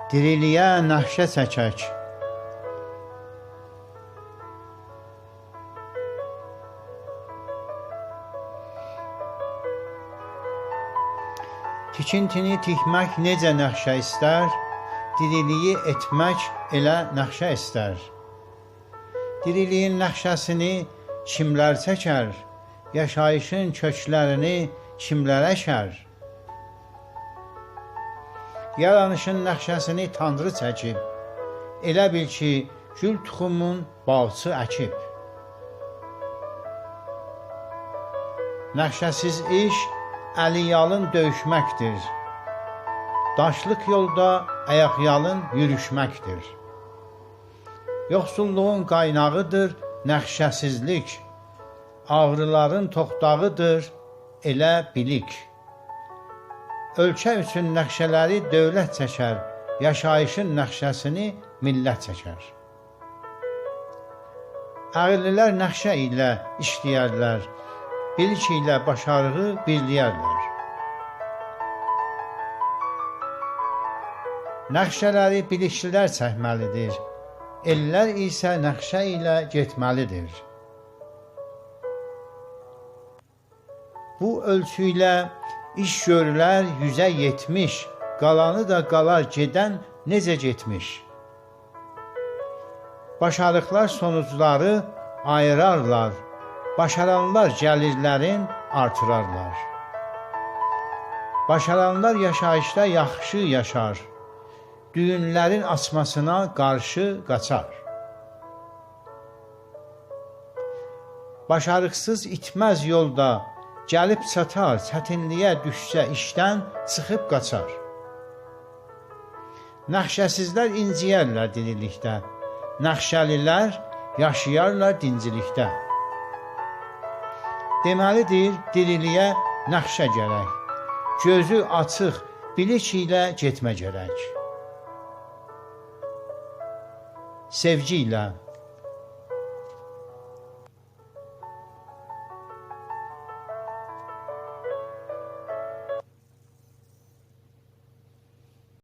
diriliyə nəxşə çəkək. Tikintini tikmək necə nəxşə istər, diriliyi etmək elə nəxşə istər. Diriliyin nəxşəsini kimlər çəkər, yaşayışın köklərini kimlər əkər? Yaranışın nəxşəsini Tanrı çəkib, elə bil ki, gül tuxumun bağçı əkib. Nəxşəsiz iş əliyalın döyüşməkdir, daşlıq yolda ayaqyalın yürüşməkdir. Yoxsulluğun qaynağıdır nəxşəsizlik, ağrıların toxtağıdır elə bilik. Ölkə üçün nəxşələri dövlət çəkər, yaşayışın nəxşəsini millət çəkər. Ağıllilər nəxşə ilə işləyərlər, bilik ilə başarığı birləyərlər. Nəxşələri bilikçilər çəkməlidir, ellər isə nəxşə ilə getməlidir. Bu ölçü ilə iş görülər 170, qalanı da qalar gedən necə getmiş. Başarıqlar sonucları ayırarlar, başaranlar gəlirlərin artırarlar. Başaranlar yaşayışda yaxşı yaşar, düyünlərin açmasına qarşı qaçar. Başarıqsız itməz yolda, gəlib çatar, çətinliyə düşsə işdən çıxıb qaçar. Nəxşəsizlər inciyərlər dirilikdə, nəxşəlilər yaşayarlar dincilikdə. Deməlidir, diriliyə nəxşə gərək, gözü açıq, bilik ilə getmə gərək. Sevgi ilə.